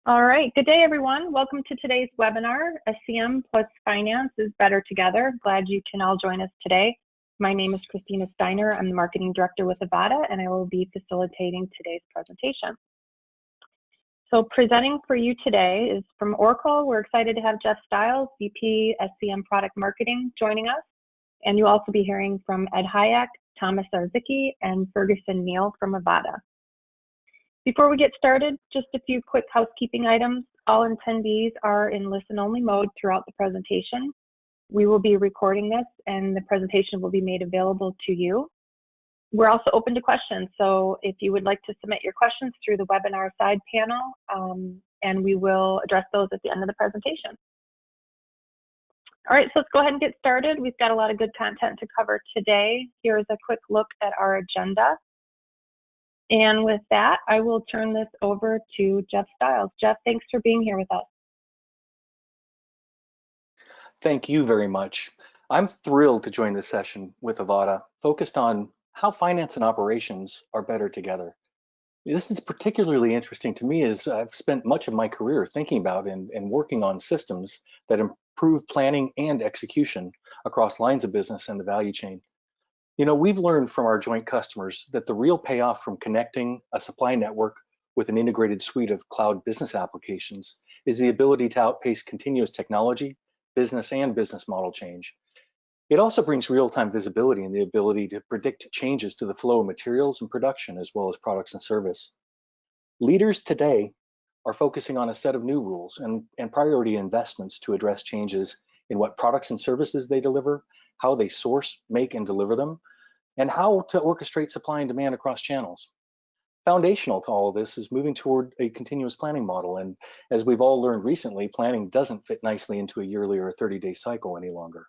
All right, good day everyone. Welcome to today's webinar, SCM plus Finance is Better Together. Glad you can all join us today. My name is Christina Steiner. I'm the Marketing Director with Avada, and I will be facilitating today's presentation. So presenting for you today is from Oracle. We're excited to have Jeff Stiles, VP SCM Product Marketing, joining us. And you'll also be hearing from Ed Hayek, Thomas Zarzicki, and Ferguson Neal from Avada. Before we get started, just a few quick housekeeping items. All attendees are in listen-only mode throughout the presentation. We will be recording this and the presentation will be made available to you. We're also open to questions, so if you would like to submit your questions through the webinar side panel, and we will address those at the end of the presentation. All right, so let's go ahead and get started. We've got a lot of good content to cover today. Here's a quick look at our agenda. And with that, I will turn this over to Jeff Stiles. Jeff, thanks for being here with us. Thank you very much. I'm thrilled to join this session with Avada, focused on how finance and operations are better together. This is particularly interesting to me as I've spent much of my career thinking about and working on systems that improve planning and execution across lines of business and the value chain. You know, we've learned from our joint customers that the real payoff from connecting a supply network with an integrated suite of cloud business applications is the ability to outpace continuous technology, business and business model change. It also brings real-time visibility and the ability to predict changes to the flow of materials and production, as well as products and service. Leaders today are focusing on a set of new rules and priority investments to address changes in what products and services they deliver, how they source, make, and deliver them, and how to orchestrate supply and demand across channels. Foundational to all of this is moving toward a continuous planning model. And as we've all learned recently, planning doesn't fit nicely into a yearly or a 30-day cycle any longer.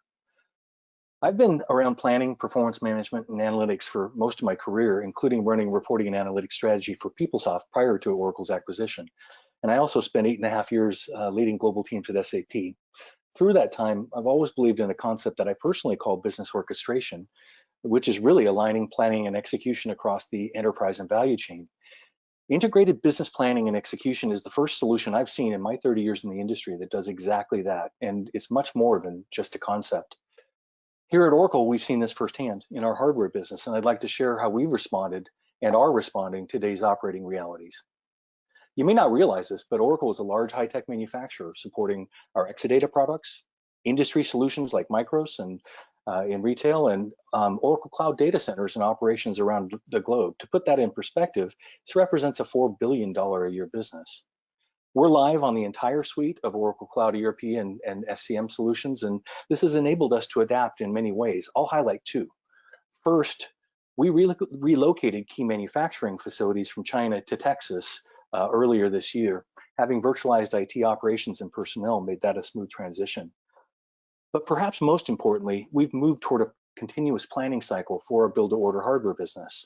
I've been around planning, performance management, and analytics for most of my career, including running reporting and analytics strategy for PeopleSoft prior to Oracle's acquisition. And I also spent 8.5 years leading global teams at SAP. Through that time, I've always believed in a concept that I personally call business orchestration, which is really aligning planning and execution across the enterprise and value chain. Integrated business planning and execution is the first solution I've seen in my 30 years in the industry that does exactly that, and it's much more than just a concept. Here at Oracle, we've seen this firsthand in our hardware business, and I'd like to share how we responded and are responding to today's operating realities. You may not realize this, but Oracle is a large high-tech manufacturer supporting our Exadata products, industry solutions like Micros and in retail, and Oracle Cloud data centers and operations around the globe. To put that in perspective, this represents a $4 billion a year business. We're live on the entire suite of Oracle Cloud ERP and SCM solutions, and this has enabled us to adapt in many ways. I'll highlight two. First, we relocated key manufacturing facilities from China to Texas earlier this year. Having virtualized IT operations and personnel made that a smooth transition. But perhaps most importantly, we've moved toward a continuous planning cycle for our build-to-order hardware business.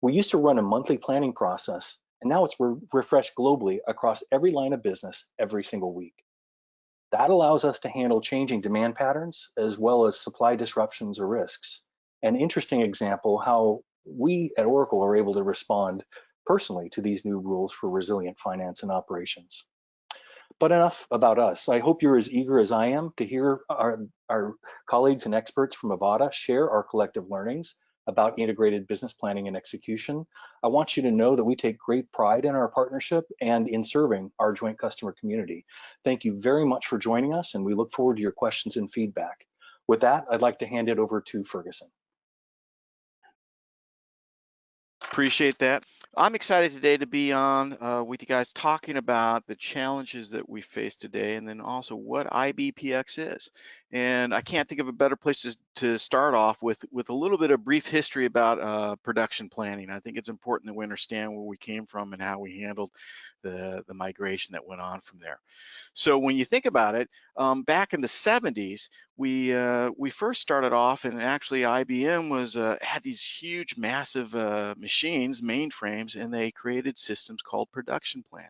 We used to run a monthly planning process, and now it's refreshed globally across every line of business every single week. That allows us to handle changing demand patterns as well as supply disruptions or risks. An interesting example how we at Oracle are able to respond personally to these new rules for resilient finance and operations. But enough about us. I hope you're as eager as I am to hear our colleagues and experts from Avada share our collective learnings about integrated business planning and execution. I want you to know that we take great pride in our partnership and in serving our joint customer community. Thank you very much for joining us, and we look forward to your questions and feedback. With that, I'd like to hand it over to Ferguson. Appreciate that. I'm excited today to be on with you guys talking about the challenges that we face today, and then also what IBPx is. And I can't think of a better place to start off with a little bit of brief history about production planning. I think it's important that we understand where we came from and how we handled the migration that went on from there. So when you think about it, back in the 70s, we first started off, and actually IBM was had these huge, massive machines, mainframes, and they created systems called production planning.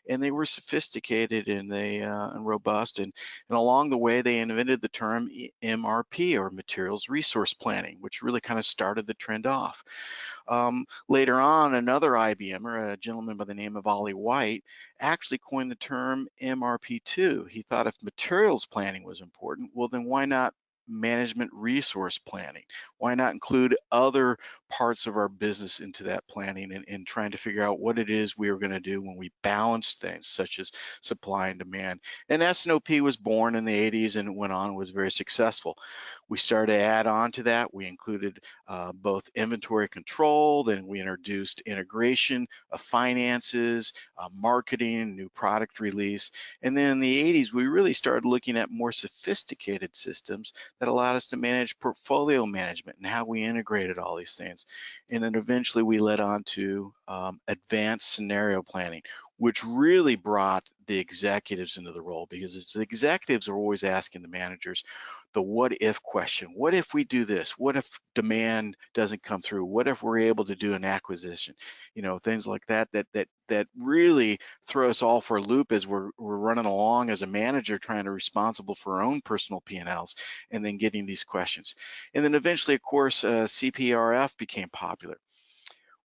And they were sophisticated and and robust, and along the way they invented invented the term MRP, or materials resource planning, which really kind of started the trend off. Later on, another IBMer, a gentleman by the name of Ollie White, actually coined the term MRP2. He thought if materials planning was important, well, then why not management resource planning? Why not include other parts of our business into that planning and trying to figure out what it is we are going to do when we balance things such as supply and demand? And S&OP was born in the 80s and went on and was very successful. We started to add on to that. We included both inventory control, then we introduced integration of finances, marketing, new product release. And then in the 80s, we really started looking at more sophisticated systems that allowed us to manage portfolio management and how we integrated all these things. And then eventually we led on to advanced scenario planning, which really brought the executives into the role, because it's the executives are always asking the managers the what if question. What if we do this? What if demand doesn't come through? What if we're able to do an acquisition? You know, things like that that really throw us all for a loop as we're running along as a manager, trying to be responsible for our own personal P&Ls, and then getting these questions. And then eventually, of course, CPRF became popular.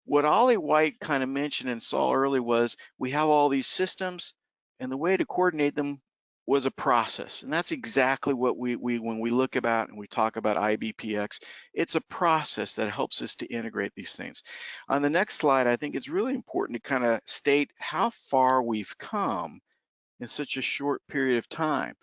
What Ollie White kind of mentioned and saw early was we have all these systems, and the way to coordinate them was a process. And that's exactly what we when we look about and we talk about IBPx, it's a process that helps us to integrate these things. On the next slide, I think it's really important to kind of state how far we've come in such a short period of time.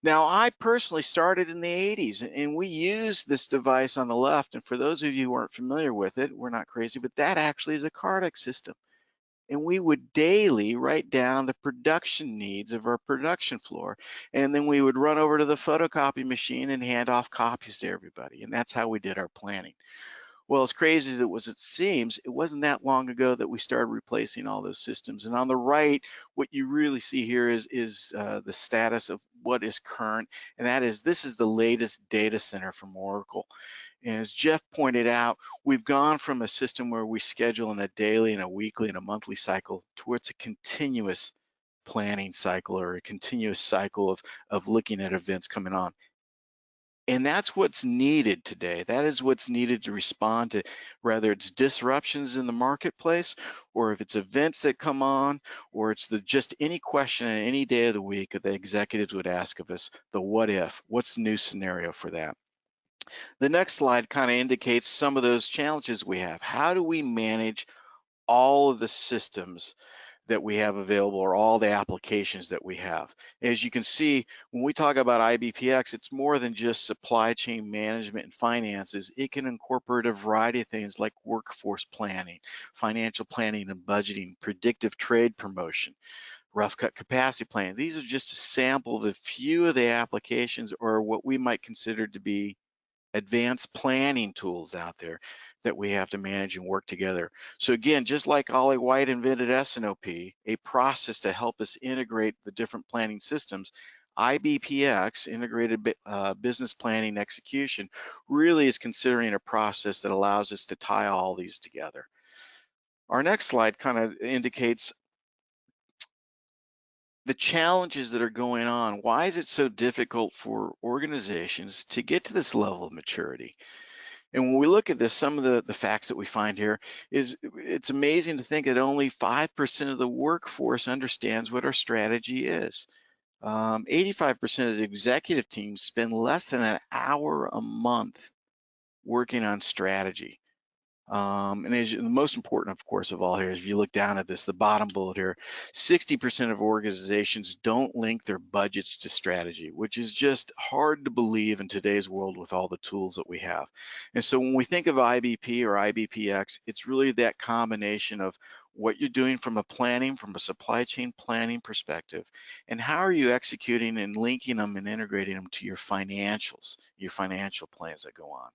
Now, I personally started in the 80s, and we used this device on the left. And for those of you who aren't familiar with it, we're not crazy, but that actually is a Cardex system. And we would daily write down the production needs of our production floor. And then we would run over to the photocopy machine and hand off copies to everybody. And that's how we did our planning. Well, as crazy as it seems, it wasn't that long ago that we started replacing all those systems. And on the right, what you really see here is the status of what is current, and that is this is the latest data center from Oracle. And as Jeff pointed out, we've gone from a system where we schedule in a daily and a weekly and a monthly cycle towards a continuous planning cycle, or a continuous cycle of looking at events coming on. And that's what's needed today. That is what's needed to respond to, whether it's disruptions in the marketplace, or if it's events that come on, or it's just any question on any day of the week that the executives would ask of us, the what if, what's the new scenario for that? The next slide kind of indicates some of those challenges we have. How do we manage all of the systems that we have available, or all the applications that we have? As you can see, when we talk about IBPx, it's more than just supply chain management and finances. It can incorporate a variety of things like workforce planning, financial planning and budgeting, predictive trade promotion, rough cut capacity planning. These are just a sample of a few of the applications, or what we might consider to be advanced planning tools out there that we have to manage and work together. So again, just like Ollie White invented S&OP, a process to help us integrate the different planning systems, IBPx, Integrated Business Planning Execution, really is considering a process that allows us to tie all these together. Our next slide kind of indicates the challenges that are going on. Why is it so difficult for organizations to get to this level of maturity? And when we look at this, some of the facts that we find here is it's amazing to think that only 5% of the workforce understands what our strategy is. 85% of the executive teams spend less than an hour a month working on strategy. And the most important, of course, of all here is if you look down at this, the bottom bullet here, 60% of organizations don't link their budgets to strategy, which is just hard to believe in today's world with all the tools that we have. And so when we think of IBP or IBPx, it's really that combination of what you're doing from a supply chain planning perspective, and how are you executing and linking them and integrating them to your financials, your financial plans that go on.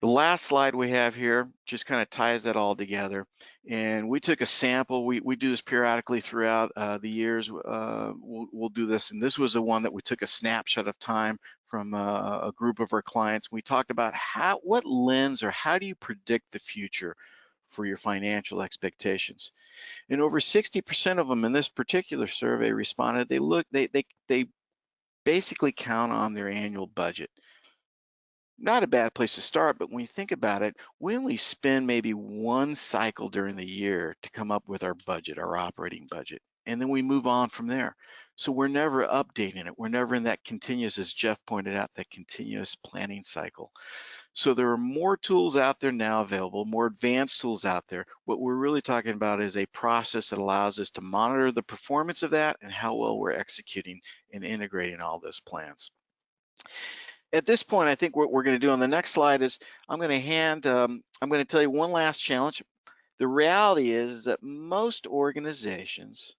The last slide we have here just kind of ties that all together. And we took a sample. We do this periodically throughout the years. We'll do this. And this was the one that we took a snapshot of time from a group of our clients. We talked about what lens, or how do you predict the future for your financial expectations? And over 60% of them in this particular survey responded they basically count on their annual budget. Not a bad place to start, but when you think about it, we only spend maybe one cycle during the year to come up with our budget, our operating budget, and then we move on from there. So we're never updating it. We're never in that continuous, as Jeff pointed out, that continuous planning cycle. So there are more tools out there now available, more advanced tools out there. What we're really talking about is a process that allows us to monitor the performance of that and how well we're executing and integrating all those plans. At this point, I think what we're going to do on the next slide is I'm going to tell you one last challenge. The reality is that most organizations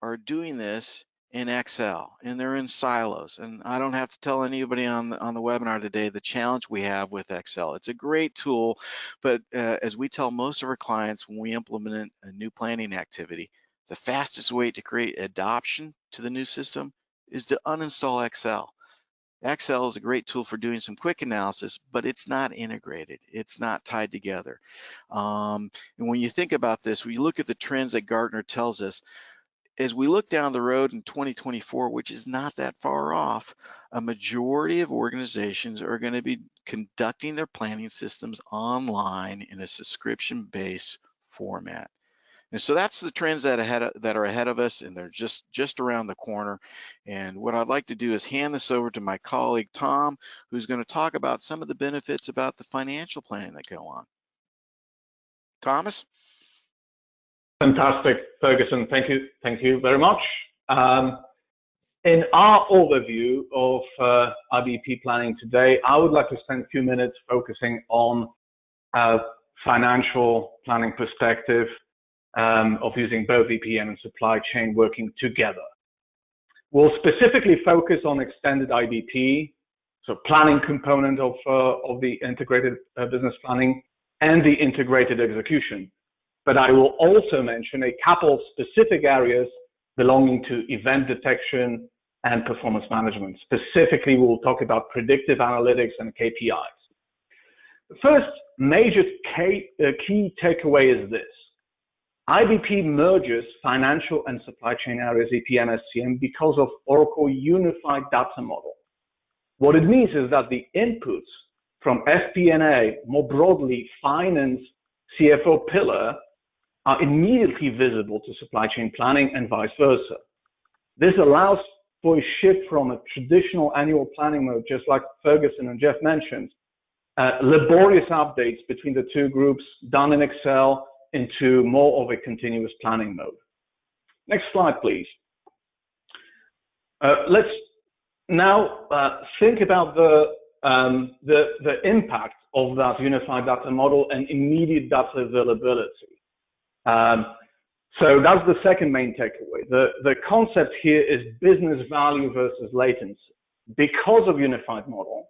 are doing this in Excel, and they're in silos. And I don't have to tell anybody on the webinar today the challenge we have with Excel. It's a great tool, but as we tell most of our clients when we implement a new planning activity, the fastest way to create adoption to the new system is to uninstall Excel. Excel is a great tool for doing some quick analysis, but it's not integrated. It's not tied together. And when you think about this, when you look at the trends that Gartner tells us, as we look down the road in 2024, which is not that far off, a majority of organizations are going to be conducting their planning systems online in a subscription-based format. And so that's the trends that are ahead of us, and they're just around the corner. And what I'd like to do is hand this over to my colleague Tom, who's going to talk about some of the benefits about the financial planning that go on. Thomas? Fantastic, Ferguson. Thank you very much. In our overview of IBP planning today, I would like to spend a few minutes focusing on financial planning perspective of using both EPM and supply chain working together. We'll specifically focus on extended IBP, so planning component of the integrated business planning and the integrated execution. But I will also mention a couple of specific areas belonging to event detection and performance management. Specifically, we'll talk about predictive analytics and KPIs. The first major key takeaway is this. IBP merges financial and supply chain areas, EPM, SCM, because of Oracle Unified Data Model. What it means is that the inputs from FP&A, more broadly finance, CFO pillar, are immediately visible to supply chain planning and vice versa. This allows for a shift from a traditional annual planning mode, just like Ferguson and Jeff mentioned, laborious updates between the two groups done in Excel into more of a continuous planning mode. Next slide, please. Let's now think about the impact of that unified data model and immediate data availability. So that's the second main takeaway. The concept here is business value versus latency. Because of unified model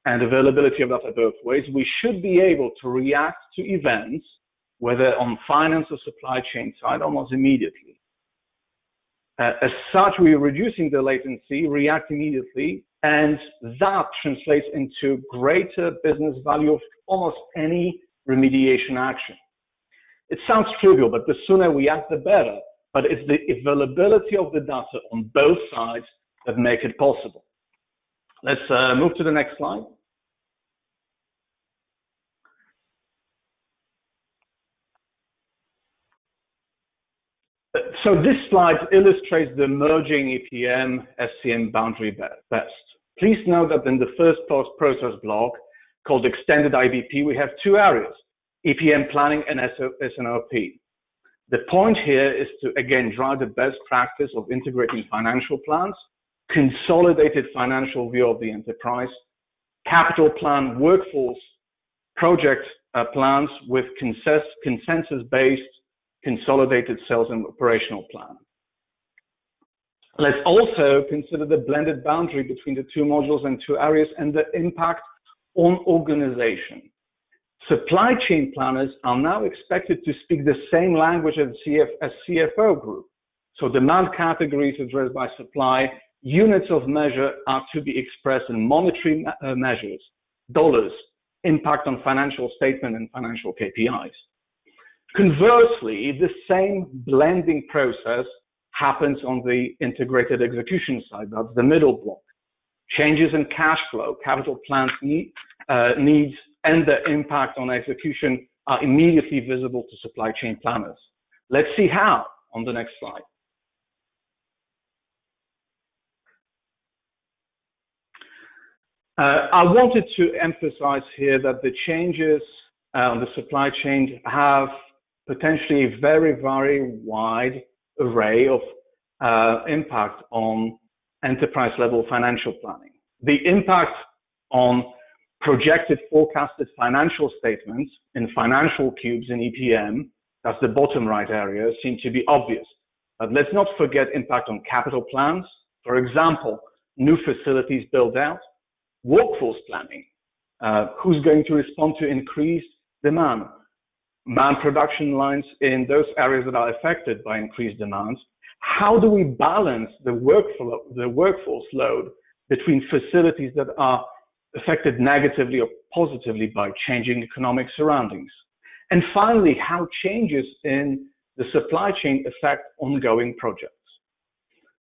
and availability of data both ways, we should be able to react to events, whether on finance or supply chain side, almost immediately. As such, we are reducing the latency, react immediately, and that translates into greater business value of almost any remediation action. It sounds trivial, but the sooner we act, the better. But it's the availability of the data on both sides that make it possible. Let's move to the next slide. So this slide illustrates the merging EPM, SCM boundary best. Please note that in the first post-process block, called Extended IBP, we have two areas, EPM planning and S&OP. The point here is to, again, drive the best practice of integrating financial plans, consolidated financial view of the enterprise, capital plan, workforce, project plans with consensus-based consolidated sales and operational plan. Let's also consider the blended boundary between the two modules and two areas and the impact on organization. Supply chain planners are now expected to speak the same language as CFO group. So demand categories addressed by supply, units of measure are to be expressed in monetary measures, dollars, impact on financial statement and financial KPIs. Conversely, the same blending process happens on the integrated execution side. That's the middle block. Changes in cash flow, capital plans needs, and the impact on execution are immediately visible to supply chain planners. Let's see how on the next slide. I wanted to emphasize here that the changes on the supply chain have potentially a very, very wide array of impact on enterprise level financial planning. The impact on projected forecasted financial statements in financial cubes in EPM, that's the bottom right area, seem to be obvious. But let's not forget impact on capital plans. For example, new facilities built out, workforce planning, who's going to respond to increased demand, man production lines in those areas that are affected by increased demands. How do we balance the workforce load between facilities that are affected negatively or positively by changing economic surroundings? And finally, how changes in the supply chain affect ongoing projects?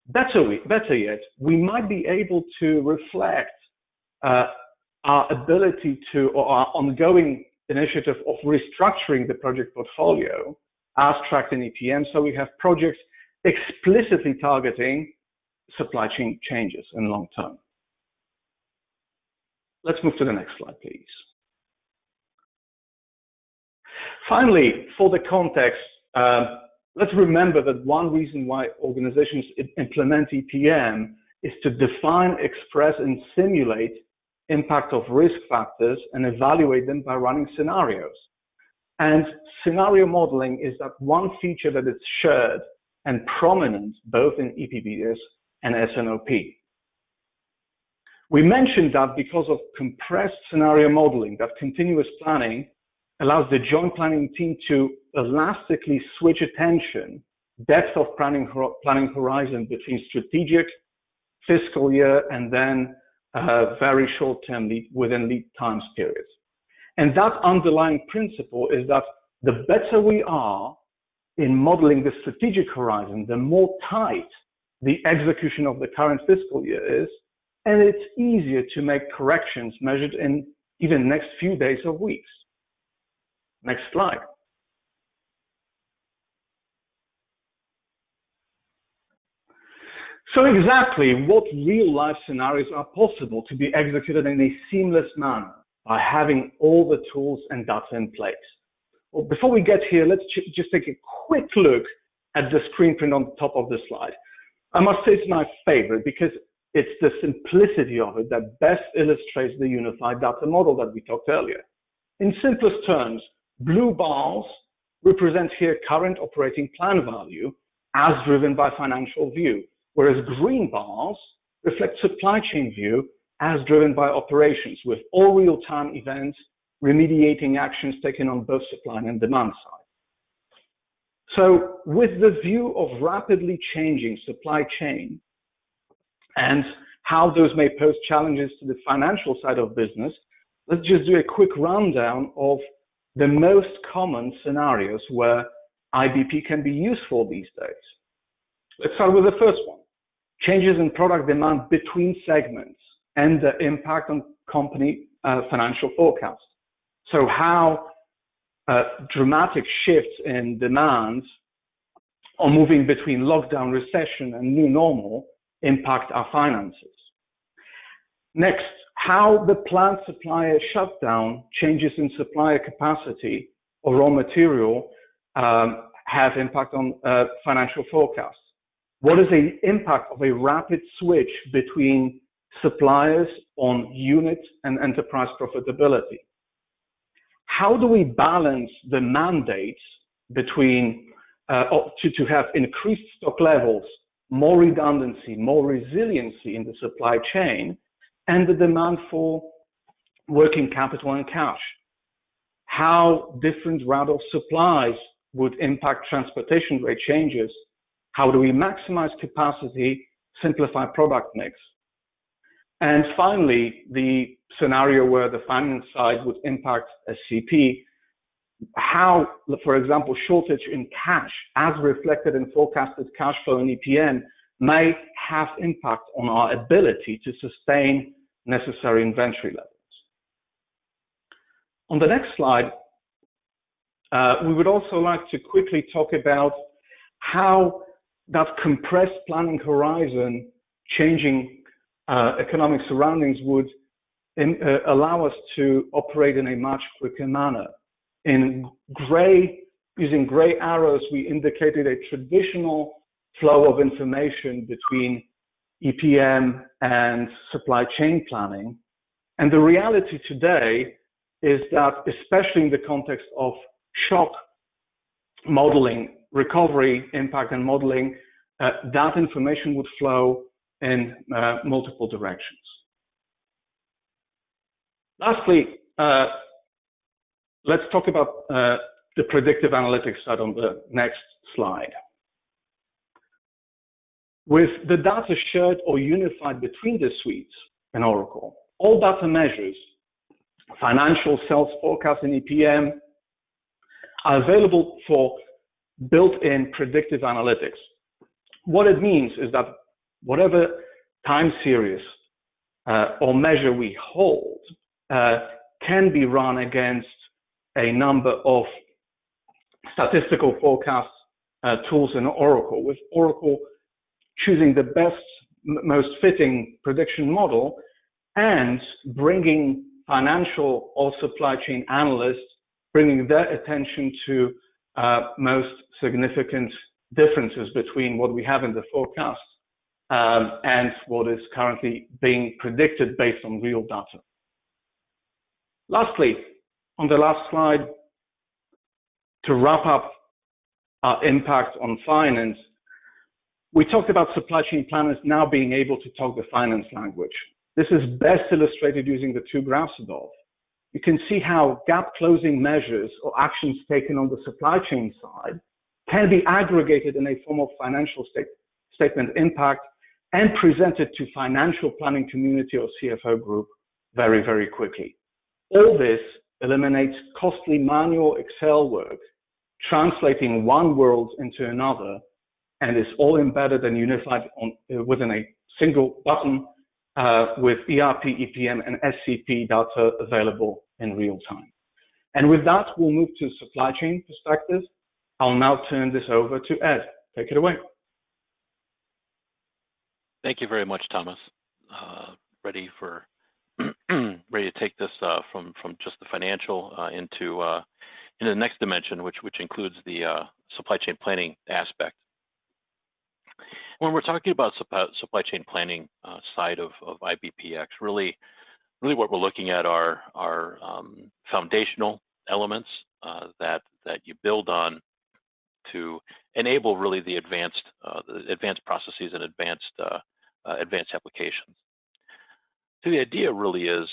Better yet, we might be able to reflect our ability to, or our ongoing initiative of restructuring the project portfolio as tracked in EPM, so we have projects explicitly targeting supply chain changes in long term. Let's move to the next slide, please. Finally, for the context, let's remember that one reason why organizations implement EPM is to define, express, and simulate impact of risk factors and evaluate them by running scenarios. And scenario modeling is that one feature that is shared and prominent both in IBPx and S&OP. We mentioned that because of compressed scenario modeling, that continuous planning allows the joint planning team to elastically switch attention, depth of planning horizon between strategic, fiscal year, and then very short-term within lead times periods. And that underlying principle is that the better we are in modeling the strategic horizon, the more tight the execution of the current fiscal year is, and it's easier to make corrections measured in even next few days or weeks. Next slide. So exactly what real-life scenarios are possible to be executed in a seamless manner by having all the tools and data in place? Well, before we get here, let's just take a quick look at the screen print on the top of the slide. I must say it's my favorite because it's the simplicity of it that best illustrates the unified data model that we talked earlier. In simplest terms, blue bars represent here current operating plan value as driven by financial view, whereas green bars reflect supply chain view as driven by operations, with all real-time events, remediating actions taken on both supply and demand side. So with the view of rapidly changing supply chain and how those may pose challenges to the financial side of business, let's just do a quick rundown of the most common scenarios where IBP can be useful these days. Let's start with the first one. Changes in product demand between segments and the impact on company financial forecasts. So how dramatic shifts in demand or moving between lockdown, recession, and new normal impact our finances. Next, how the plant supplier shutdown, changes in supplier capacity or raw material have impact on financial forecasts. What is the impact of a rapid switch between suppliers on unit and enterprise profitability? How do we balance the mandates between to have increased stock levels, more redundancy, more resiliency in the supply chain, and the demand for working capital and cash? How different route of supplies would impact transportation rate changes? How do we maximize capacity, simplify product mix? And finally, the scenario where the finance side would impact SCP, how, for example, shortage in cash, as reflected in forecasted cash flow in EPM, may have impact on our ability to sustain necessary inventory levels. On the next slide, we would also like to quickly talk about how that compressed planning horizon, changing economic surroundings would allow us to operate in a much quicker manner. In gray, using gray arrows, we indicated a traditional flow of information between EPM and supply chain planning. And the reality today is that, especially in the context of shock modeling, recovery, impact, and modeling, that information would flow in multiple directions. Lastly, let's talk about the predictive analytics side on the next slide. With the data shared or unified between the suites in Oracle, all data measures, financial, sales forecast in EPM, are available for built-in predictive analytics. What it means is that whatever time series or measure we hold can be run against a number of statistical forecast tools in Oracle, with Oracle choosing the best, most fitting prediction model and bringing financial or supply chain analysts, bringing their attention to most significant differences between what we have in the forecast and what is currently being predicted based on real data. Lastly, on the last slide, to wrap up our impact on finance, we talked about supply chain planners now being able to talk the finance language. This is best illustrated using the two graphs above. You can see how gap closing measures or actions taken on the supply chain side can be aggregated in a form of financial statement impact and presented to financial planning community or CFO group very, very quickly. All this eliminates costly manual Excel work, translating one world into another, and is all embedded and unified within a single button with ERP, EPM, and SCP data available in real time. And with that, we'll move to supply chain perspective. I'll now turn this over to Ed. Take it away. Thank you very much, Thomas. Ready to take this from just the financial into the next dimension, which includes the supply chain planning aspect. When we're talking about supply chain planning side of IBPx, really what we're looking at are foundational elements that you build on to enable really the advanced processes and advanced applications. So the idea really is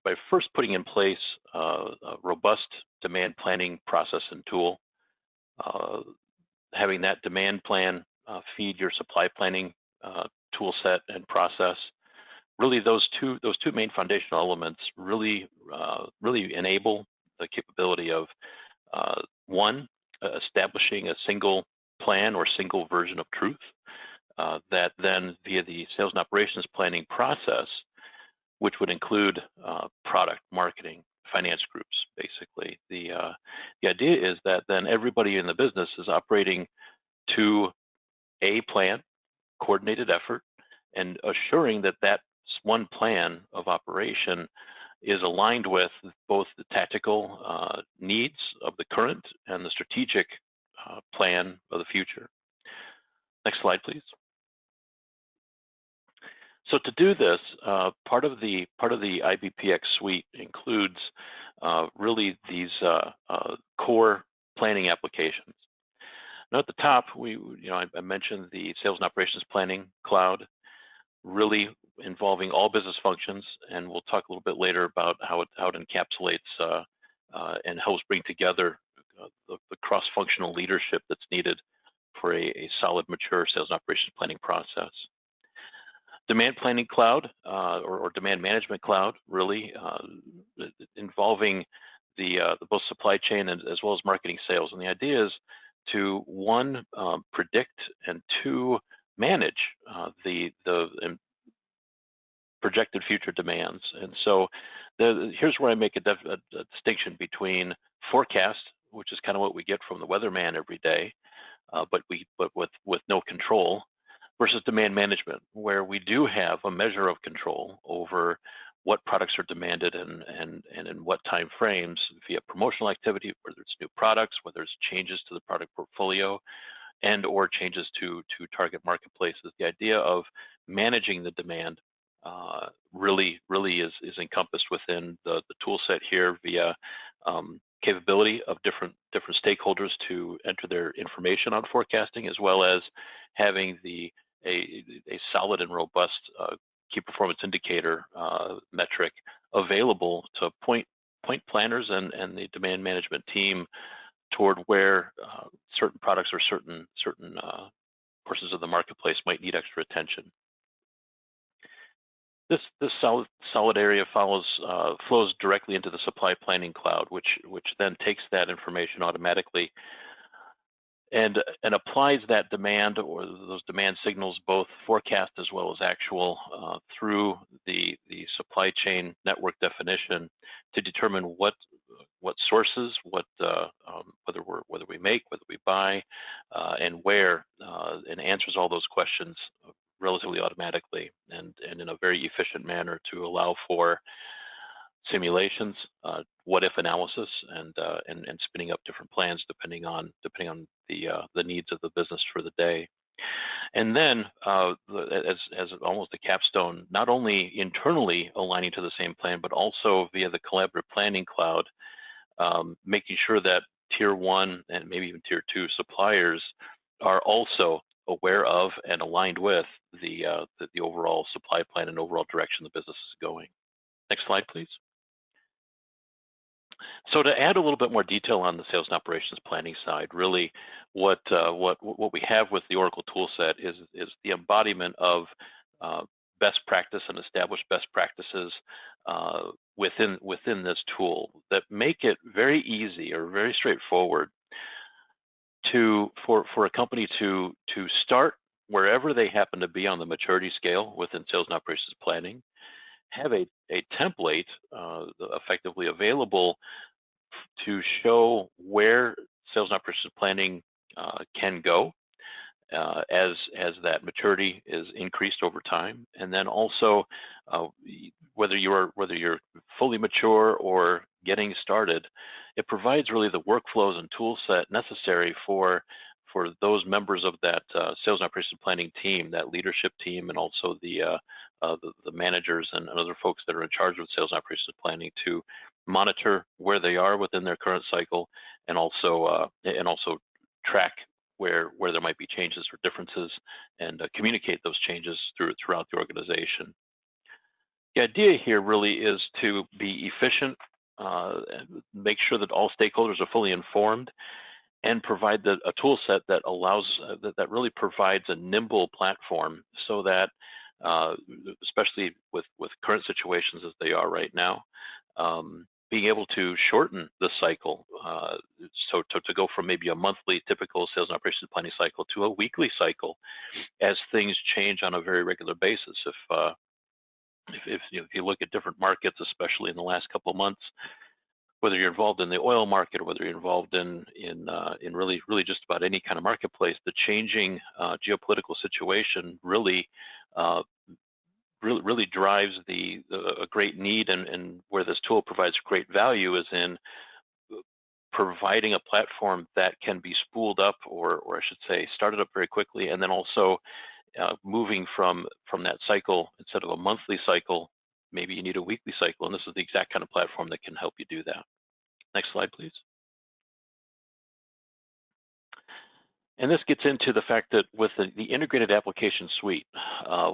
by first putting in place a robust demand planning process and tool, having that demand plan feed your supply planning tool set and process. Really, those two main foundational elements really enable the capability of one, establishing a single plan or single version of truth that then via the sales and operations planning process, which would include product, marketing, finance groups, basically. The idea is that then everybody in the business is operating to a plan, coordinated effort, and assuring that that one plan of operation is aligned with both the tactical needs of the current and the strategic plan of the future. Next slide, please. So to do this, part of the IBPx suite includes really these core planning applications. Now at the top, I mentioned the sales and operations planning cloud, really involving all business functions, and we'll talk a little bit later about how it encapsulates and helps bring together the cross-functional leadership that's needed for a solid, mature sales and operations planning process. Demand planning cloud or demand management cloud, really involving the both supply chain and as well as marketing sales. And the idea is to one, predict, and two, manage the projected future demands. And so here's where I make a distinction between forecast, which is kind of what we get from the weatherman every day, but with no control, versus demand management, where we do have a measure of control over what products are demanded and in what time frames via promotional activity, whether it's new products, whether it's changes to the product portfolio, and or changes to target marketplaces. The idea of managing the demand really is encompassed within the tool set here via capability of different stakeholders to enter their information on forecasting, as well as having a solid and robust key performance indicator metric available to point planners and the demand management team toward where certain products or certain portions of the marketplace might need extra attention. This solid area flows directly into the supply planning cloud, which then takes that information automatically and applies that demand or those demand signals, both forecast as well as actual, through the supply chain network definition to determine what sources, whether we make, whether we buy, and where, and answers all those questions relatively automatically and in a very efficient manner to allow for simulations, what-if analysis, and spinning up different plans depending on the needs of the business for the day. And then, as almost a capstone, not only internally aligning to the same plan, but also via the collaborative planning cloud, making sure that tier 1 and maybe even tier 2 suppliers are also aware of and aligned with the overall supply plan and overall direction the business is going. Next slide, please. So to add a little bit more detail on the sales and operations planning side, really what we have with the Oracle toolset is the embodiment of best practice and established best practices within this tool that make it very easy or very straightforward for a company to start wherever they happen to be on the maturity scale within sales and operations planning, have a template effectively available to show where sales and operations planning can go as that maturity is increased over time, and then also whether you're fully mature or getting started, it provides really the workflows and tool set necessary for those members of that sales and operations planning team, that leadership team, and also the managers and other folks that are in charge of sales and operations planning to monitor where they are within their current cycle, and also track where there might be changes or differences, and communicate those changes throughout the organization. The idea here really is to be efficient, make sure that all stakeholders are fully informed, and provide a tool set that allows that really provides a nimble platform so that, especially with current situations as they are right now, being able to shorten the cycle, so to go from maybe a monthly typical sales and operations planning cycle to a weekly cycle as things change on a very regular basis. If you look at different markets, especially in the last couple of months, whether you're involved in the oil market or whether you're involved in really just about any kind of marketplace, the changing geopolitical situation really drives a great need, and where this tool provides great value is in providing a platform that can be spooled up, or I should say started up very quickly, and then also moving from that cycle, instead of a monthly cycle, maybe you need a weekly cycle, and this is the exact kind of platform that can help you do that. Next slide, please. And this gets into the fact that with the integrated application suite,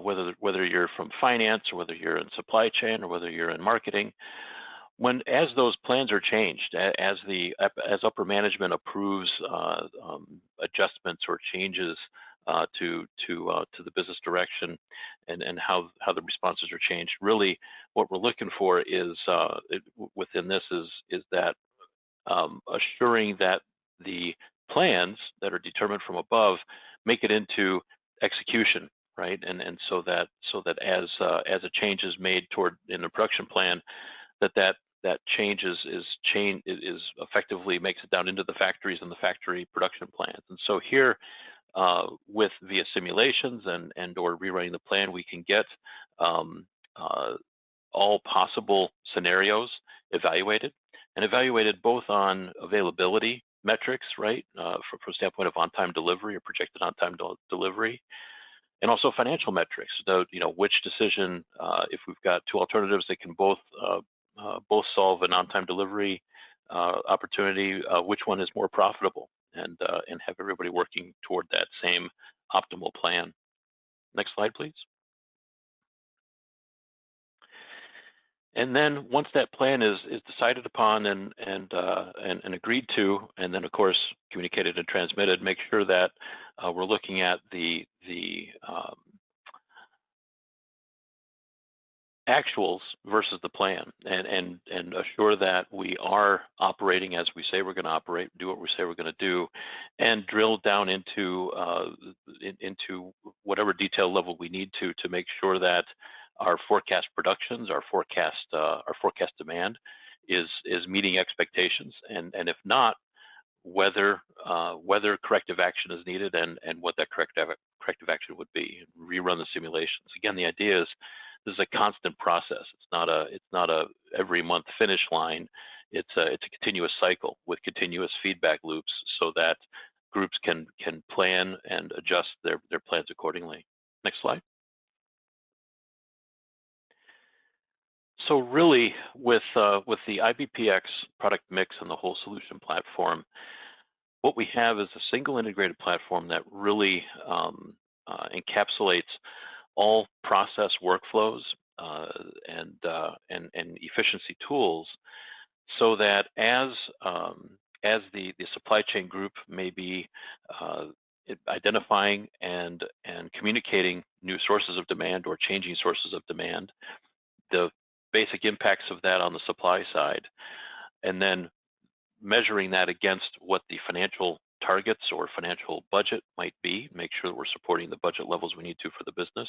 whether you're from finance, or whether you're in supply chain, or whether you're in marketing, as those plans are changed, as upper management approves adjustments or changes to the business direction, and how the responses are changed, really what we're looking for is within this is that assuring that the plans that are determined from above make it into execution, right? And so that as a change is made toward in the production plan, that change is effectively makes it down into the factories and the factory production plans. And so here, with via simulations and or rewriting the plan, we can get all possible scenarios evaluated both on availability metrics, right, from a standpoint of on-time delivery or projected on-time delivery, and also financial metrics. So, which decision, if we've got two alternatives that can both solve an on-time delivery opportunity, which one is more profitable, and have everybody working toward that same optimal plan. Next slide, please. And then once that plan is decided upon and agreed to, and then of course communicated and transmitted, make sure that we're looking at the actuals versus the plan, and assure that we are operating as we say we're going to operate, do what we say we're going to do, and drill down into whatever detail level we need to make sure that our forecast productions, our forecast demand is meeting expectations, and if not, whether corrective action is needed and what that corrective action would be. Rerun the simulations. Again, the idea is this is a constant process. It's not a every month finish line. It's a continuous cycle with continuous feedback loops, so that groups can plan and adjust their plans accordingly. Next slide. So really, with the IBPx product mix and the whole solution platform, what we have is a single integrated platform that really encapsulates all process workflows and efficiency tools, so that as the supply chain group may be identifying and communicating new sources of demand or changing sources of demand, the basic impacts of that on the supply side, and then measuring that against what the financial targets or financial budget might be, make sure that we're supporting the budget levels we need to for the business,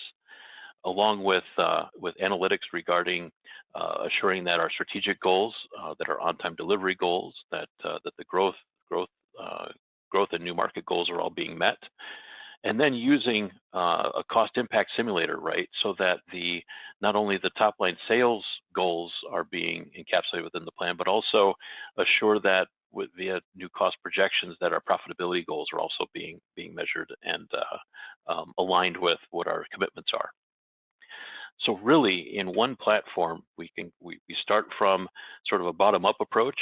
along with analytics regarding assuring that our strategic goals, that our on-time delivery goals, that the growth and new market goals are all being met. And then using a cost impact simulator, right, so that not only the top line sales goals are being encapsulated within the plan, but also assure that via new cost projections that our profitability goals are also being measured and aligned with what our commitments are. So really, in one platform, we start from sort of a bottom-up approach,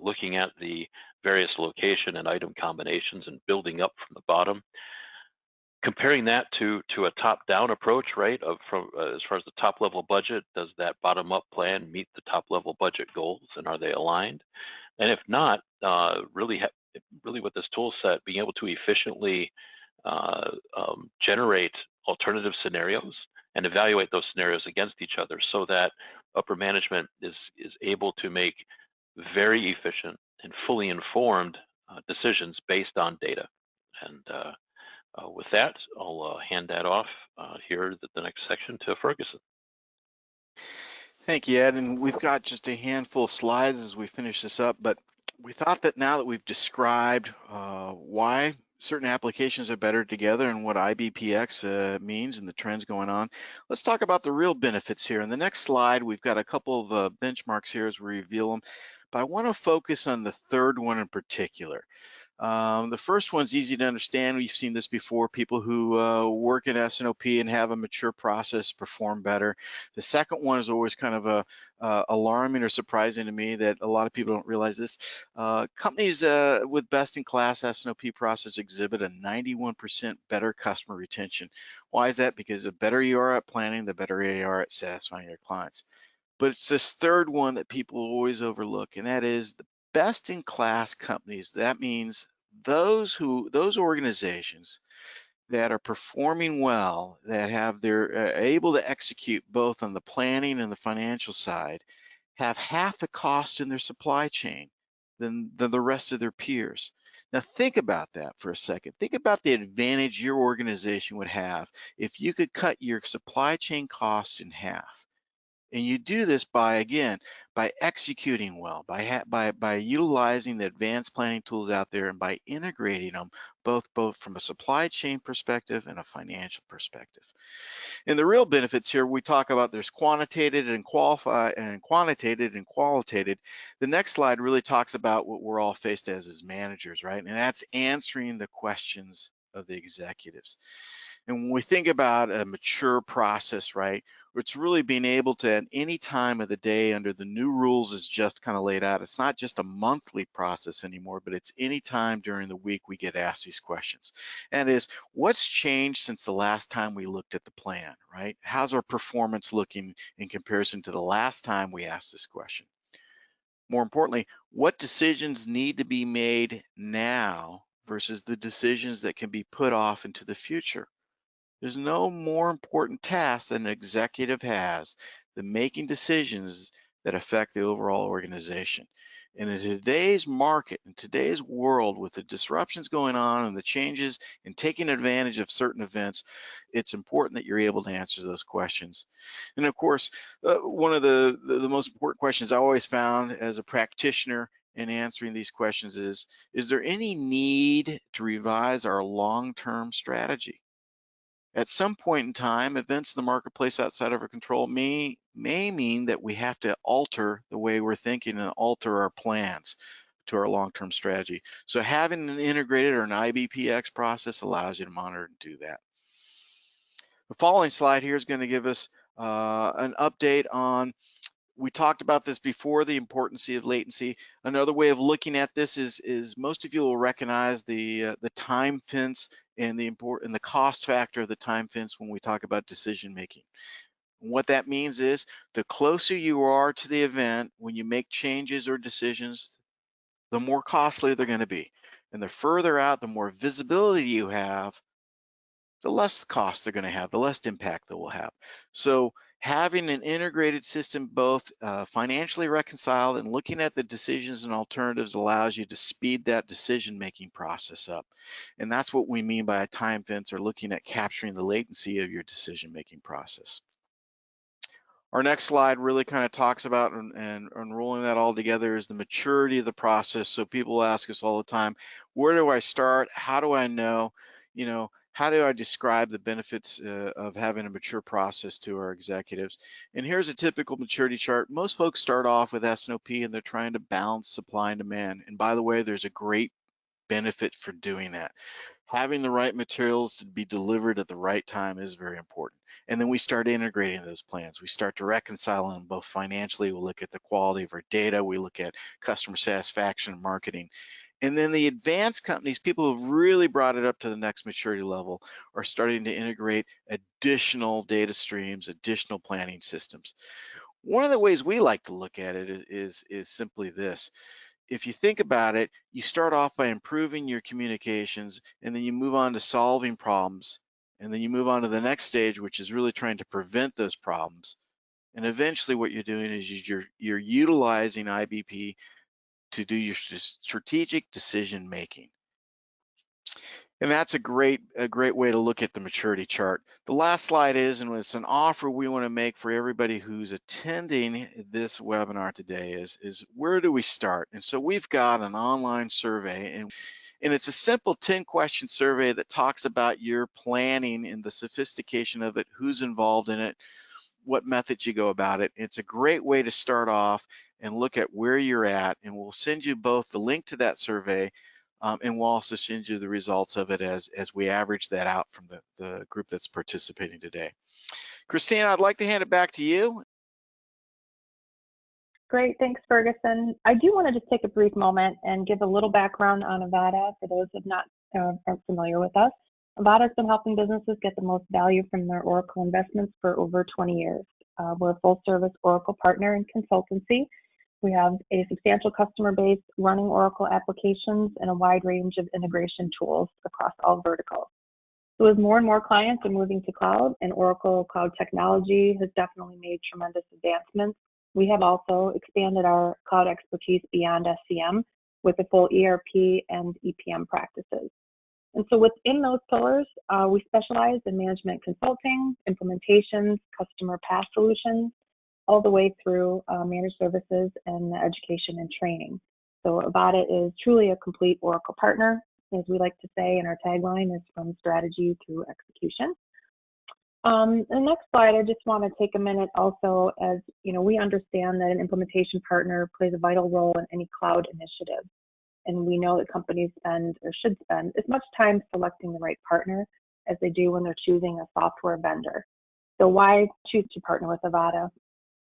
looking at the various location and item combinations and building up from the bottom. Comparing that to a top-down approach, right, as far as the top-level budget, does that bottom-up plan meet the top-level budget goals, and are they aligned? And if not, really with this tool set, being able to efficiently generate alternative scenarios and evaluate those scenarios against each other, so that upper management is able to make very efficient and fully informed decisions based on data. And with that, I'll hand that off here, the next section, to Ferguson. Thank you, Ed. And we've got just a handful of slides as we finish this up, but we thought that now that we've described why certain applications are better together and what IBPx means and the trends going on, let's talk about the real benefits here. In the next slide, we've got a couple of benchmarks here as we reveal them, but I want to focus on the third one in particular. The first one's easy to understand. We've seen this before. People who work in S&OP and have a mature process perform better. The second one is always kind of alarming or surprising to me, that a lot of people don't realize this. Companies with best-in-class S&OP process exhibit a 91% better customer retention. Why is that? Because the better you are at planning, the better you are at satisfying your clients. But it's this third one that people always overlook, and that is the best-in-class companies. That means those organizations that are performing well, that they're able to execute both on the planning and the financial side, have half the cost in their supply chain than the rest of their peers. Now think about that for a second. Think about the advantage your organization would have if you could cut your supply chain costs in half. And you do this by, again, by executing well, by utilizing the advanced planning tools out there, and by integrating them both from a supply chain perspective and a financial perspective. And the real benefits here, we talk about there's quantitative and quantitative and qualitative. The next slide really talks about what we're all faced as managers, right? And that's answering the questions of the executives. And when we think about a mature process, right, it's really being able to, at any time of the day under the new rules as just kind of laid out, it's not just a monthly process anymore, but it's any time during the week we get asked these questions. And is, what's changed since the last time we looked at the plan, right? How's our performance looking in comparison to the last time we asked this question? More importantly, what decisions need to be made now versus the decisions that can be put off into the future? There's no more important task that an executive has than making decisions that affect the overall organization. And in today's market, in today's world, with the disruptions going on and the changes and taking advantage of certain events, it's important that you're able to answer those questions. And of course, one of the most important questions I always found as a practitioner in answering these questions is there any need to revise our long-term strategy? At some point in time, events in the marketplace outside of our control may mean that we have to alter the way we're thinking and alter our plans to our long-term strategy. So having an integrated or an IBPx process allows you to monitor and do that. The following slide here is going to give us an update on, we talked about this before, the importance of latency. Another way of looking at this is most of you will recognize the time fence and the cost factor of the time fence when we talk about decision making. And what that means is the closer you are to the event when you make changes or decisions, the more costly they're going to be. And the further out, the more visibility you have, the less cost they're going to have, the less impact they will have. So having an integrated system, both financially reconciled and looking at the decisions and alternatives, allows you to speed that decision-making process up. And that's what we mean by a time fence, or looking at capturing the latency of your decision-making process. Our next slide really kind of talks about and rolling that all together is the maturity of the process. So people ask us all the time, where do I start? How do I know? How do I describe the benefits of having a mature process to our executives? And here's a typical maturity chart. Most folks start off with S&OP and they're trying to balance supply and demand. And by the way, there's a great benefit for doing that. Having the right materials to be delivered at the right time is very important. And then we start integrating those plans. We start to reconcile them both financially. We look at the quality of our data. We look at customer satisfaction and marketing. And then the advanced companies, people who've really brought it up to the next maturity level, are starting to integrate additional data streams, additional planning systems. One of the ways we like to look at it is simply this. If you think about it, you start off by improving your communications, and then you move on to solving problems, and then you move on to the next stage, which is really trying to prevent those problems. And eventually what you're doing is you're utilizing IBP to do your strategic decision making. And that's a great way to look at the maturity chart. The last slide is, and it's an offer we want to make for everybody who's attending this webinar today, is where do we start? And so we've got an online survey, and it's a simple 10-question survey that talks about your planning and the sophistication of it, who's involved in it, what methods you go about it. It's a great way to start off and look at where you're at, and we'll send you both the link to that survey and we'll also send you the results of it as we average that out from the group that's participating today. Christina, I'd like to hand it back to you. Great, thanks, Ferguson. I do want to just take a brief moment and give a little background on Avada for those who aren't familiar with us. Avada has been helping businesses get the most value from their Oracle investments for over 20 years. We're a full-service Oracle partner and consultancy. We have a substantial customer base running Oracle applications and a wide range of integration tools across all verticals. So as more and more clients are moving to cloud, and Oracle Cloud technology has definitely made tremendous advancements, we have also expanded our cloud expertise beyond SCM with the full ERP and EPM practices. And so within those pillars, we specialize in management consulting, implementations, customer path solutions, all the way through managed services and education and training. So Avada is truly a complete Oracle partner, as we like to say, and our tagline is from strategy through execution. The next slide, I just want to take a minute also, as you know, we understand that an implementation partner plays a vital role in any cloud initiative. And we know that companies spend or should spend as much time selecting the right partner as they do when they're choosing a software vendor. So why choose to partner with Avada?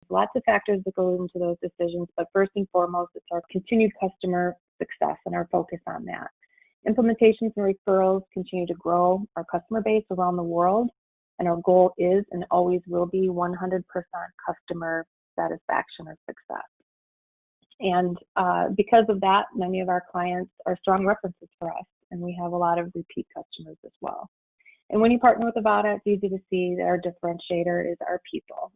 Lots of factors that go into those decisions, but first and foremost, it's our continued customer success and our focus on that. Implementations and referrals continue to grow our customer base around the world, and our goal is and always will be 100% customer satisfaction or success. And because of that, many of our clients are strong references for us, and we have a lot of repeat customers as well. And when you partner with Avada, it's easy to see that our differentiator is our people,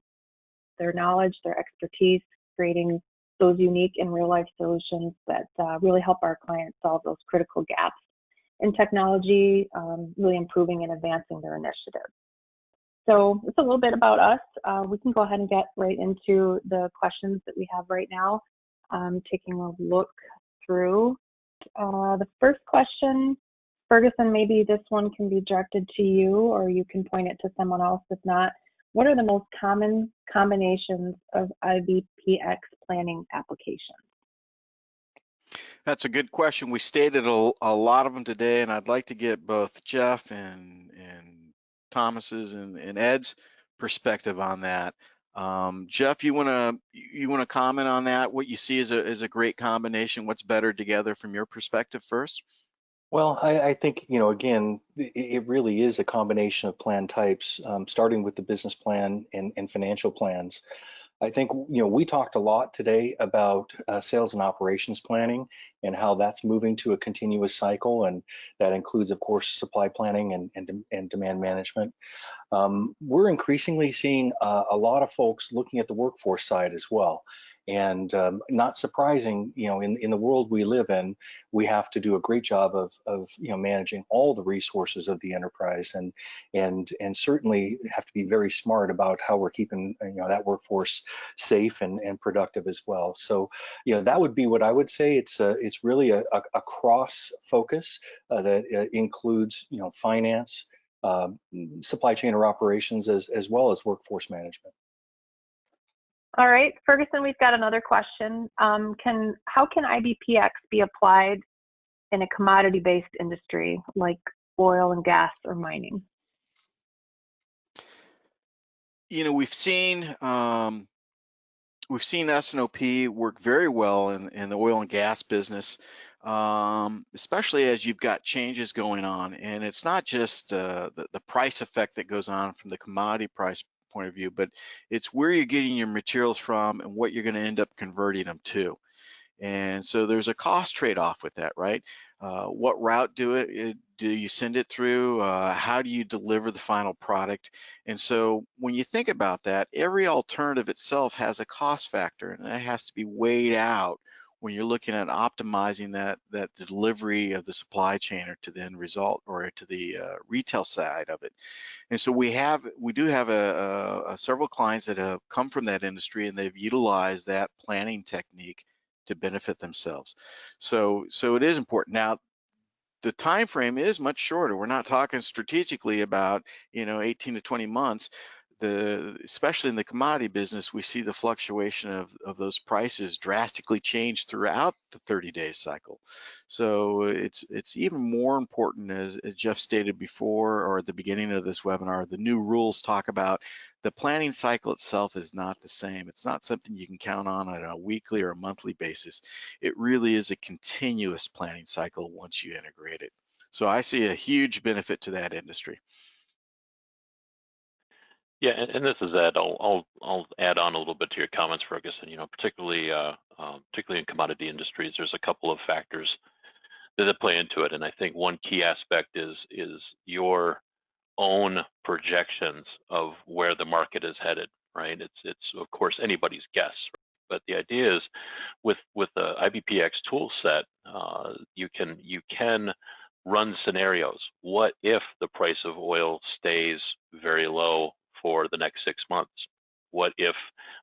their knowledge, their expertise, creating those unique and real-life solutions that really help our clients solve those critical gaps in technology, really improving and advancing their initiatives. So it's a little bit about us. We can go ahead and get right into the questions that we have right now. Taking a look through the first question. Ferguson, maybe this one can be directed to you, or you can point it to someone else. If not, what are the most common combinations of IBPx planning applications? That's a good question. We stated a lot of them today, and I'd like to get both Jeff and Thomas's and Ed's perspective on that. Jeff, you wanna comment on that? What you see as a great combination? What's better together from your perspective first? Well, I think, you know, again, it really is a combination of plan types, starting with the business plan and financial plans. I think, you know, we talked a lot today about sales and operations planning and how that's moving to a continuous cycle, and that includes, of course, supply planning and demand management. We're increasingly seeing a lot of folks looking at the workforce side as well. And not surprising, you know, in the world we live in, we have to do a great job of you know, managing all the resources of the enterprise, and certainly have to be very smart about how we're keeping, you know, that workforce safe and productive as well. So, you know, that would be what I would say. It's really a cross focus that includes, you know, finance, supply chain or operations, as well as workforce management. All right, Ferguson, we've got another question. How can IBPx be applied in a commodity-based industry like oil and gas or mining? You know, we've seen S&OP work very well in the oil and gas business, especially as you've got changes going on. And it's not just the price effect that goes on from the commodity price point of view, but it's where you're getting your materials from and what you're going to end up converting them to. And so there's a cost trade-off with that, right? What route do you send it through? How do you deliver the final product? And so when you think about that, every alternative itself has a cost factor, and that has to be weighed out when you're looking at optimizing that delivery of the supply chain or to the end result or to the retail side of it. And so we do have several clients that have come from that industry, and they've utilized that planning technique to benefit themselves. So it is important. Now, the time frame is much shorter. We're not talking strategically about, you know, 18 to 20 months. Especially in the commodity business, we see the fluctuation of those prices drastically change throughout the 30-day cycle. So it's even more important, as Jeff stated before, or at the beginning of this webinar, the new rules talk about the planning cycle itself is not the same. It's not something you can count on a weekly or a monthly basis. It really is a continuous planning cycle once you integrate it. So I see a huge benefit to that industry. Yeah, and this is Ed. I'll add on a little bit to your comments, Ferguson. You know, particularly in commodity industries, there's a couple of factors that play into it, and I think one key aspect is your own projections of where the market is headed. Right? It's of course anybody's guess, But the idea is with the IBPx tool set, you can run scenarios. What if the price of oil stays very low for the next 6 months? What if,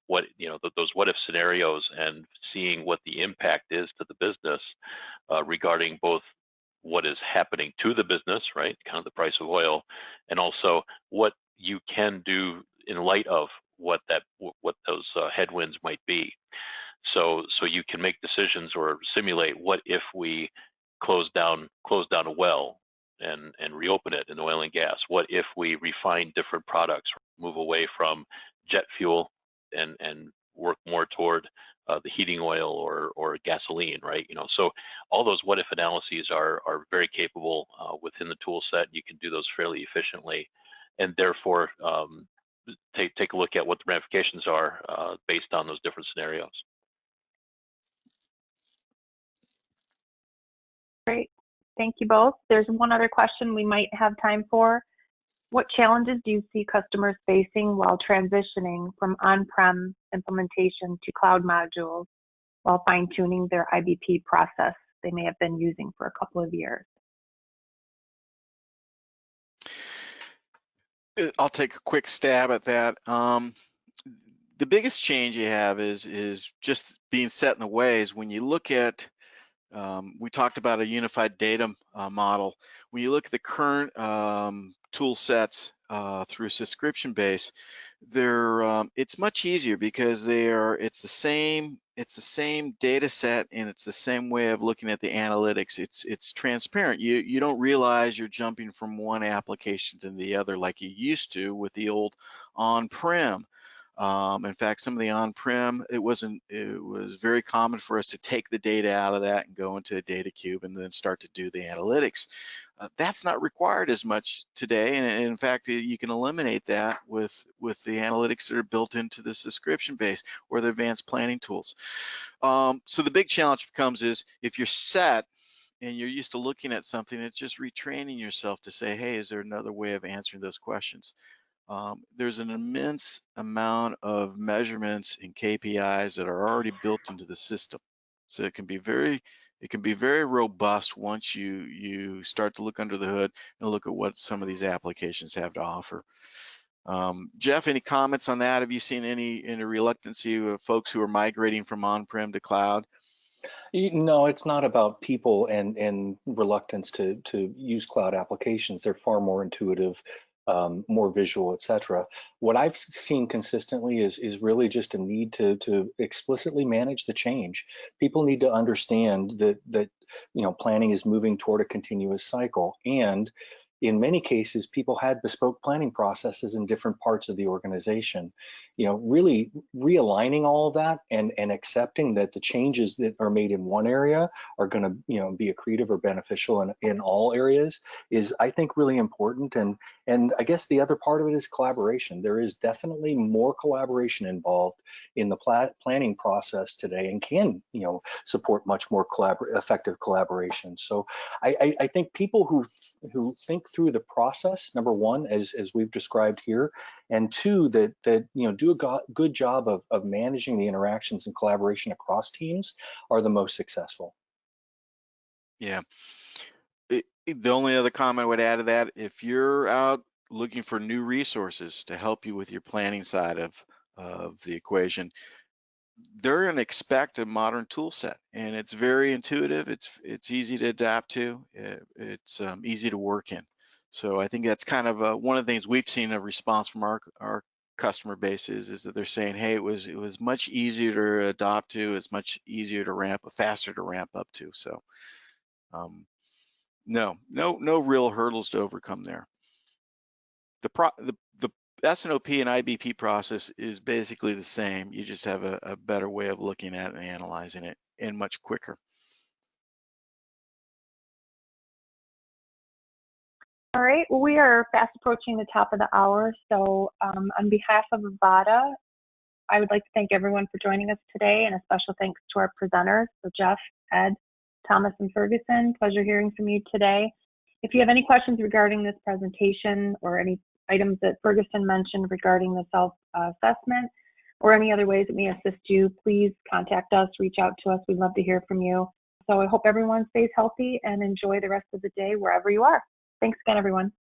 those what if scenarios, and seeing what the impact is to the business regarding both what is happening to the business, right, kind of the price of oil, and also what you can do in light of what those headwinds might be. So you can make decisions or simulate, what if we close down a well and reopen it in oil and gas? What if we refine different products, move away from jet fuel and work more toward the heating oil or gasoline, right? So all those what if analyses are very capable within the tool set. You can do those fairly efficiently, and therefore take a look at what the ramifications are based on those different scenarios. Great. Thank you both. There's one other question we might have time for. What challenges do you see customers facing while transitioning from on-prem implementation to cloud modules while fine-tuning their IBP process they may have been using for a couple of years? I'll take a quick stab at that. The biggest change you have is just being set in the ways. When you look at, we talked about a unified data model. When you look at the current tool sets through subscription base, it's much easier because it's the same data set, and it's the same way of looking at the analytics. It's transparent. You don't realize you're jumping from one application to the other like you used to with the old on-prem. In fact, some of the on-prem, it was very common for us to take the data out of that and go into a data cube and then start to do the analytics. That's not required as much today, and in fact, you can eliminate that with the analytics that are built into the subscription base or the advanced planning tools. So the big challenge becomes is if you're set and you're used to looking at something, it's just retraining yourself to say, hey, is there another way of answering those questions? There's an immense amount of measurements and KPIs that are already built into the system. So it can be very robust once you start to look under the hood and look at what some of these applications have to offer. Jeff, any comments on that? Have you seen any reluctancy of folks who are migrating from on-prem to cloud? No, it's not about people and reluctance to use cloud applications. They're far more intuitive, more visual, etc. What I've seen consistently is really just a need to explicitly manage the change. People need to understand that planning is moving toward a continuous cycle, and in many cases, people had bespoke planning processes in different parts of the organization. Really realigning all of that and accepting that the changes that are made in one area are going to, be accretive or beneficial in all areas is, I think, really important. And I guess the other part of it is collaboration. There is definitely more collaboration involved in the planning process today, and can, support much more effective collaboration. So I think people who think through the process, number one, as we've described here, and two, that do a good job of managing the interactions and collaboration across teams are the most successful. Yeah. The only other comment I would add to that, if you're out looking for new resources to help you with your planning side of the equation, they're going to expect a modern tool set, and it's very intuitive. It's easy to adapt to. It's easy to work in. So I think that's kind of one of the things we've seen a response from our customer base is that they're saying, hey, it was much easier to adopt to. It's much easier to faster to ramp up to. So no real hurdles to overcome there. The S&OP and IBP process is basically the same. You just have a better way of looking at it and analyzing it, and much quicker. All right, well, we are fast approaching the top of the hour. So on behalf of Avada, I would like to thank everyone for joining us today, and a special thanks to our presenters, so Jeff, Ed, Thomas, and Ferguson. Pleasure hearing from you today. If you have any questions regarding this presentation or any items that Ferguson mentioned regarding the self-assessment, or any other ways that may assist you, please contact us, reach out to us. We'd love to hear from you. So I hope everyone stays healthy and enjoy the rest of the day wherever you are. Thanks again, everyone.